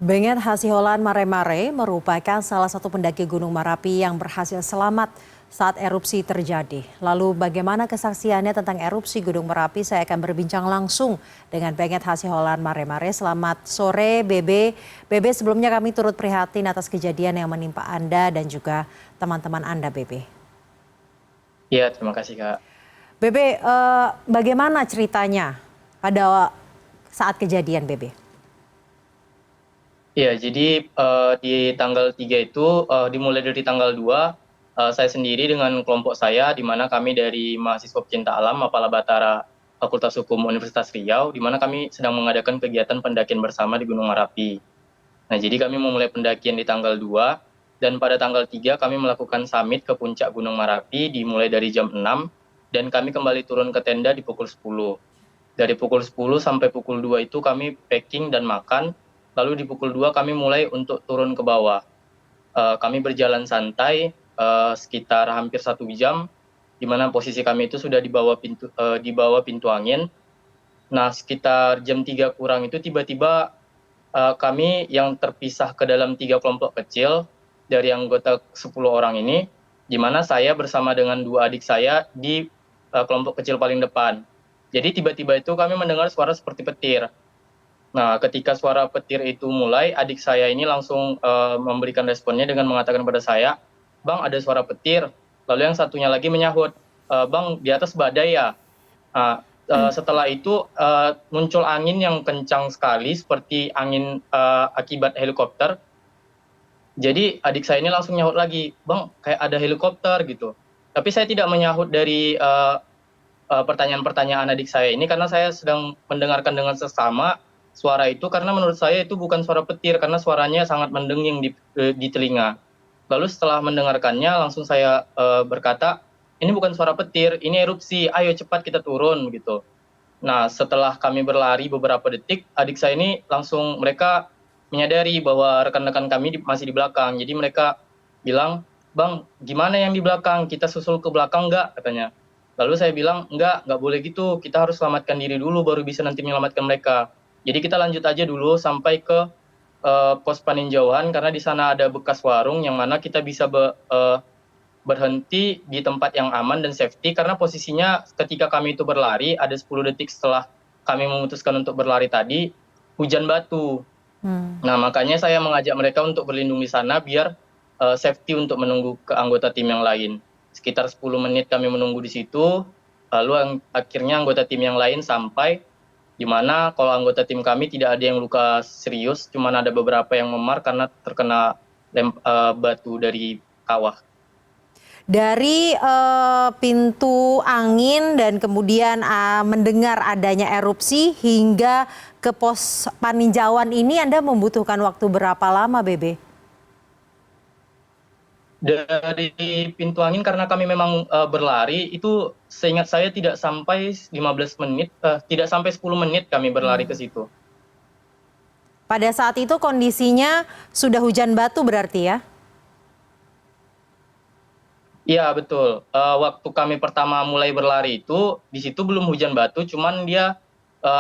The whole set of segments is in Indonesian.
Benget Hasiholan Mare-Mare merupakan salah satu pendaki Gunung Merapi yang berhasil selamat saat erupsi terjadi. Lalu bagaimana kesaksiannya tentang erupsi Gunung Merapi? Saya akan berbincang langsung dengan Benget Hasiholan Mare-Mare. Selamat sore BB. BB, sebelumnya kami turut prihatin atas kejadian yang menimpa Anda dan juga teman-teman Anda BB. Iya, terima kasih Kak. BB, bagaimana ceritanya pada saat kejadian BB? Iya, jadi di tanggal 3 itu dimulai dari tanggal 2, saya sendiri dengan kelompok saya, di mana kami dari mahasiswa pecinta alam Mapala Batara Fakultas Hukum Universitas Riau, di mana kami sedang mengadakan kegiatan pendakian bersama di Gunung Merapi. Nah, jadi kami memulai pendakian di tanggal 2, dan pada tanggal 3 kami melakukan summit ke puncak Gunung Merapi dimulai dari jam 6, dan kami kembali turun ke tenda di pukul 10. Dari pukul 10 sampai pukul 2 itu kami packing dan makan, lalu di pukul 2 kami mulai untuk turun ke bawah. Kami berjalan santai sekitar hampir 1 jam, di mana posisi kami itu sudah di bawah pintu angin. Nah, sekitar jam 3 kurang itu tiba-tiba kami yang terpisah ke dalam 3 kelompok kecil dari anggota 10 orang ini, di mana saya bersama dengan 2 adik saya di kelompok kecil paling depan. Jadi tiba-tiba itu kami mendengar suara seperti petir. Nah, ketika suara petir itu mulai, adik saya ini langsung memberikan responnya dengan mengatakan pada saya, "Bang, ada suara petir." Lalu yang satunya lagi menyahut, "Bang, di atas badai ya?" Nah, setelah itu muncul angin yang kencang sekali seperti angin akibat helikopter. Jadi adik saya ini langsung nyahut lagi, "Bang, kayak ada helikopter," gitu. Tapi saya tidak menyahut dari pertanyaan-pertanyaan adik saya ini karena saya sedang mendengarkan dengan seksama suara itu, karena menurut saya itu bukan suara petir karena suaranya sangat mendenging di telinga. Lalu setelah mendengarkannya langsung saya berkata, "Ini bukan suara petir, ini erupsi, ayo cepat kita turun," gitu. Nah, setelah kami berlari beberapa detik, adik saya ini langsung mereka menyadari bahwa rekan-rekan kami masih di belakang. Jadi mereka bilang, "Bang, gimana yang di belakang? Kita susul ke belakang nggak?" katanya. Lalu saya bilang, nggak boleh gitu. Kita harus selamatkan diri dulu, baru bisa nanti menyelamatkan mereka. Jadi kita lanjut aja dulu sampai ke pos paninjauan, karena di sana ada bekas warung yang mana kita bisa berhenti di tempat yang aman dan safety, karena posisinya ketika kami itu berlari ada 10 detik setelah kami memutuskan untuk berlari tadi, hujan batu. Hmm. Nah, makanya saya mengajak mereka untuk berlindung di sana biar safety untuk menunggu ke anggota tim yang lain. Sekitar 10 menit kami menunggu di situ, lalu akhirnya anggota tim yang lain sampai, di mana kalau anggota tim kami tidak ada yang luka serius, cuma ada beberapa yang memar karena terkena batu dari kawah. Dari pintu angin dan kemudian mendengar adanya erupsi hingga ke pos paninjauan ini Anda membutuhkan waktu berapa lama, Bebe? Dari pintu angin karena kami memang berlari itu seingat saya tidak sampai 15 menit, tidak sampai 10 menit kami berlari ke situ. Pada saat itu kondisinya sudah hujan batu berarti ya? Iya betul, waktu kami pertama mulai berlari itu, di situ belum hujan batu, cuman dia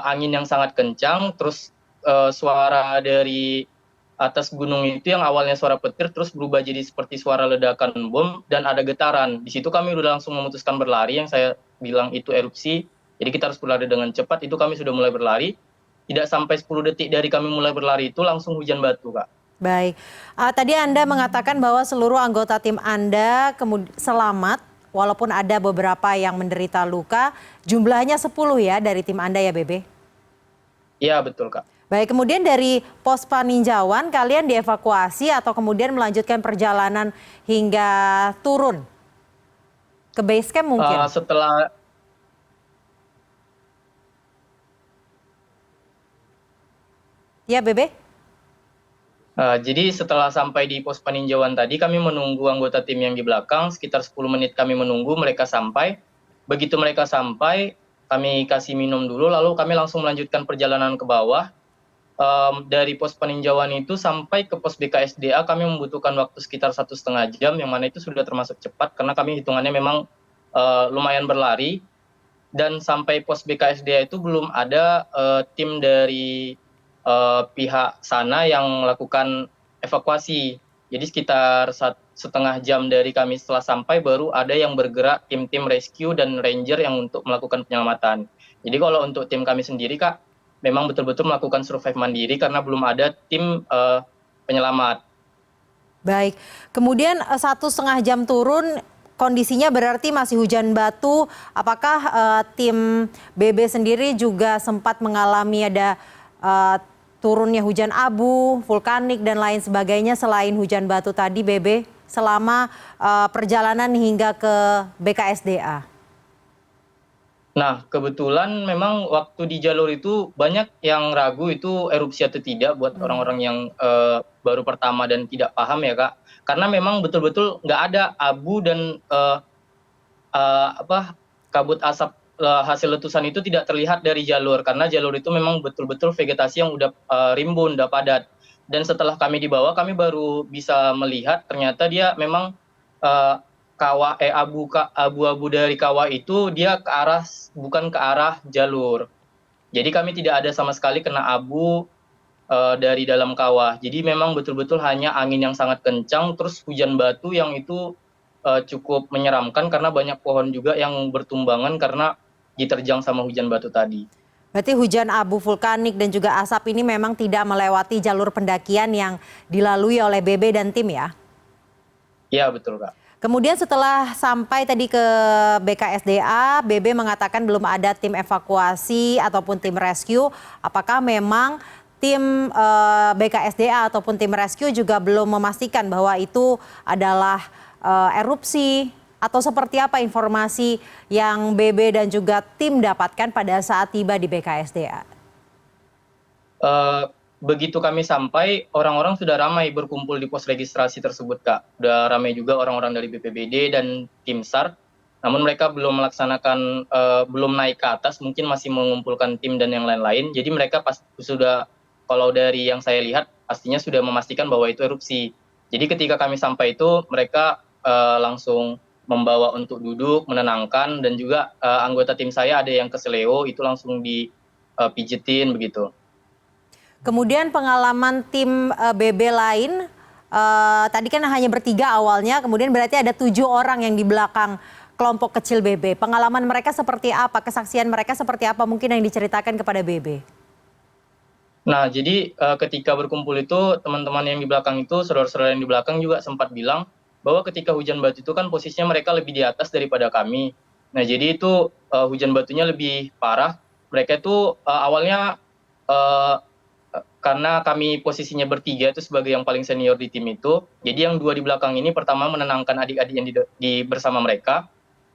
angin yang sangat kencang, terus suara dari atas gunung itu yang awalnya suara petir, terus berubah jadi seperti suara ledakan bom dan ada getaran. Di situ kami udah langsung memutuskan berlari, yang saya bilang itu erupsi, jadi kita harus berlari dengan cepat, itu kami sudah mulai berlari. Tidak sampai 10 detik dari kami mulai berlari itu langsung hujan batu, Kak. Baik. Tadi Anda mengatakan bahwa seluruh anggota tim Anda selamat walaupun ada beberapa yang menderita luka. Jumlahnya 10 ya dari tim Anda ya, Bebe? Iya betul, Kak. Baik, kemudian dari pos paninjauan kalian dievakuasi atau kemudian melanjutkan perjalanan hingga turun ke base camp mungkin? Setelah Ya, Bebe? Jadi setelah sampai di pos peninjauan tadi, kami menunggu anggota tim yang di belakang, sekitar 10 menit kami menunggu mereka sampai. Begitu mereka sampai, kami kasih minum dulu, lalu kami langsung melanjutkan perjalanan ke bawah. Dari pos peninjauan itu sampai ke pos BKSDA kami membutuhkan waktu sekitar 1,5 jam, yang mana itu sudah termasuk cepat karena kami hitungannya memang lumayan berlari. Dan sampai pos BKSDA itu belum ada tim dari pihak sana yang melakukan evakuasi. Jadi sekitar 1,5 jam dari kami setelah sampai baru ada yang bergerak tim-tim rescue dan ranger yang untuk melakukan penyelamatan. Jadi kalau untuk tim kami sendiri Kak, memang betul-betul melakukan survive mandiri karena belum ada tim penyelamat. Baik, kemudian 1,5 jam turun, kondisinya berarti masih hujan batu. Apakah tim BB sendiri juga sempat mengalami ada turunnya hujan abu, vulkanik dan lain sebagainya selain hujan batu tadi BB selama perjalanan hingga ke BKSDA? Nah, kebetulan memang waktu di jalur itu banyak yang ragu itu erupsi atau tidak buat orang-orang yang baru pertama dan tidak paham ya Kak. Karena memang betul-betul nggak ada abu dan apa kabut asap hasil letusan itu tidak terlihat dari jalur karena jalur itu memang betul-betul vegetasi yang udah rimbun, udah padat. Dan setelah kami dibawa, kami baru bisa melihat ternyata dia memang eh, abu-abu dari kawah itu dia ke arah bukan ke arah jalur. Jadi kami tidak ada sama sekali kena abu dari dalam kawah. Jadi memang betul-betul hanya angin yang sangat kencang, terus hujan batu yang itu cukup menyeramkan karena banyak pohon juga yang bertumbangan karena diterjang sama hujan batu tadi. Berarti hujan abu vulkanik dan juga asap ini memang tidak melewati jalur pendakian yang dilalui oleh BB dan tim ya? Iya betul Kak. Kemudian setelah sampai tadi ke BKSDA, BB mengatakan belum ada tim evakuasi ataupun tim rescue. Apakah memang tim BKSDA ataupun tim rescue juga belum memastikan bahwa itu adalah erupsi atau seperti apa informasi yang BB dan juga tim dapatkan pada saat tiba di BKSDA? Begitu kami sampai, orang-orang sudah ramai berkumpul di pos registrasi tersebut, Kak. Sudah ramai juga orang-orang dari BPBD dan tim SAR. Namun mereka belum melaksanakan, belum naik ke atas, mungkin masih mengumpulkan tim dan yang lain-lain. Jadi mereka sudah, kalau dari yang saya lihat, pastinya sudah memastikan bahwa itu erupsi. Jadi ketika kami sampai itu, mereka langsung membawa untuk duduk, menenangkan, dan juga anggota tim saya ada yang keseleo, itu langsung dipijetin begitu. Kemudian pengalaman tim BB lain, tadi kan hanya bertiga awalnya, kemudian berarti ada 7 orang yang di belakang kelompok kecil BB. Pengalaman mereka seperti apa, kesaksian mereka seperti apa mungkin yang diceritakan kepada BB? Nah, jadi ketika berkumpul itu, teman-teman yang di belakang itu, saudara-saudara yang di belakang juga sempat bilang bahwa ketika hujan batu itu kan posisinya mereka lebih di atas daripada kami. Nah, jadi itu hujan batunya lebih parah. Mereka itu awalnya karena kami posisinya bertiga itu sebagai yang paling senior di tim itu, jadi yang 2 di belakang ini pertama menenangkan adik-adik yang bersama mereka.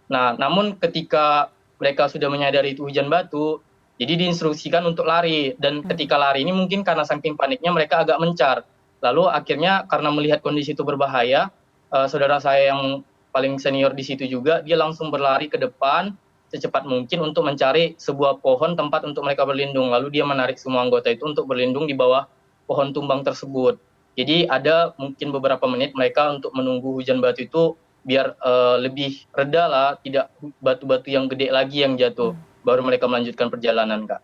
Nah, namun ketika mereka sudah menyadari itu hujan batu, jadi diinstruksikan untuk lari. Dan ketika lari ini mungkin karena saking paniknya mereka agak mencar. Lalu akhirnya karena melihat kondisi itu berbahaya, saudara saya yang paling senior di situ juga, dia langsung berlari ke depan secepat mungkin untuk mencari sebuah pohon tempat untuk mereka berlindung. Lalu dia menarik semua anggota itu untuk berlindung di bawah pohon tumbang tersebut. Jadi ada mungkin beberapa menit mereka untuk menunggu hujan batu itu biar lebih reda lah, tidak batu-batu yang gede lagi yang jatuh. Baru mereka melanjutkan perjalanan, Kak.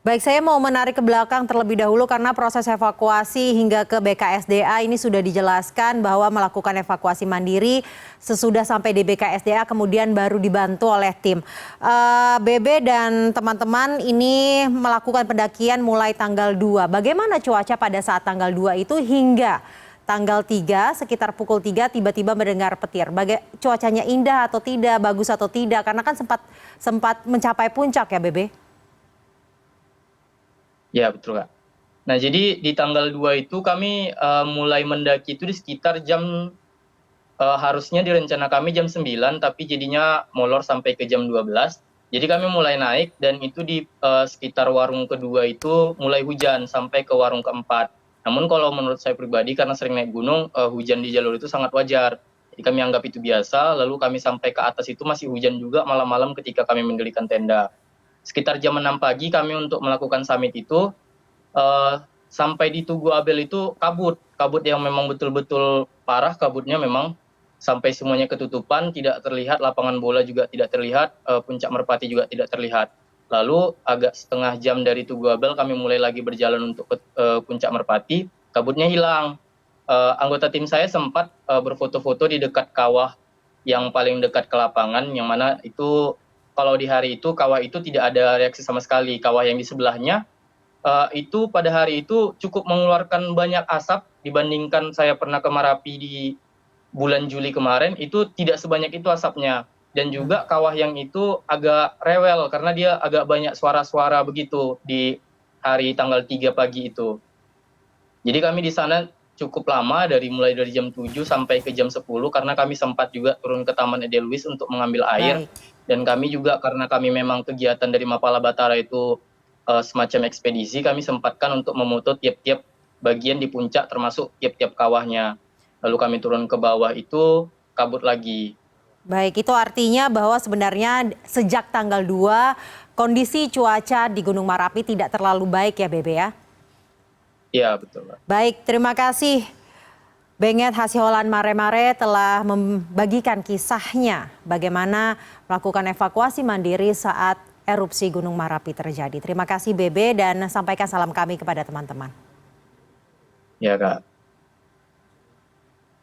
Baik, saya mau menarik ke belakang terlebih dahulu karena proses evakuasi hingga ke BKSDA ini sudah dijelaskan bahwa melakukan evakuasi mandiri sesudah sampai di BKSDA kemudian baru dibantu oleh tim. BB dan teman-teman ini melakukan pendakian mulai tanggal 2. Bagaimana cuaca pada saat tanggal 2 itu hingga tanggal 3 sekitar pukul 3 tiba-tiba mendengar petir. Cuacanya indah atau tidak, bagus atau tidak karena kan sempat mencapai puncak ya BB? Ya, betul, Kak. Nah, jadi di tanggal 2 itu kami mulai mendaki itu di sekitar jam harusnya di rencana kami jam 9, tapi jadinya molor sampai ke jam 12. Jadi kami mulai naik dan itu di sekitar warung kedua itu mulai hujan sampai ke warung keempat. Namun kalau menurut saya pribadi karena sering naik gunung, hujan di jalur itu sangat wajar. Jadi kami anggap itu biasa, lalu kami sampai ke atas itu masih hujan juga malam-malam ketika kami mendirikan tenda. Sekitar jam 6 pagi kami untuk melakukan summit itu, sampai di Tugu Abel itu kabut yang memang betul-betul parah kabutnya memang, sampai semuanya ketutupan, tidak terlihat lapangan bola juga tidak terlihat, puncak Merpati juga tidak terlihat. Lalu agak setengah jam dari Tugu Abel kami mulai lagi berjalan untuk ke Puncak Merpati, kabutnya hilang. Anggota tim saya sempat berfoto-foto di dekat kawah yang paling dekat ke lapangan, yang mana itu kalau di hari itu kawah itu tidak ada reaksi sama sekali. Kawah yang di sebelahnya itu pada hari itu cukup mengeluarkan banyak asap dibandingkan saya pernah ke Marapi di bulan Juli kemarin, itu tidak sebanyak itu asapnya. Dan juga kawah yang itu agak rewel karena dia agak banyak suara-suara begitu di hari tanggal 3 pagi itu. Jadi kami di sana cukup lama mulai dari jam 7 sampai ke jam 10 karena kami sempat juga turun ke Taman Edelweiss untuk mengambil air. Baik. Dan kami juga karena kami memang kegiatan dari Mapala Batara itu semacam ekspedisi, kami sempatkan untuk memoto tiap-tiap bagian di puncak termasuk tiap-tiap kawahnya. Lalu kami turun ke bawah itu kabut lagi. Baik, itu artinya bahwa sebenarnya sejak tanggal 2 kondisi cuaca di Gunung Merapi tidak terlalu baik ya Bebe ya? Iya betul, Mbak. Baik, terima kasih Benget Hasiholan Mare-Mare telah membagikan kisahnya bagaimana melakukan evakuasi mandiri saat erupsi Gunung Merapi terjadi. Terima kasih Bebe dan sampaikan salam kami kepada teman-teman. Ya Kak.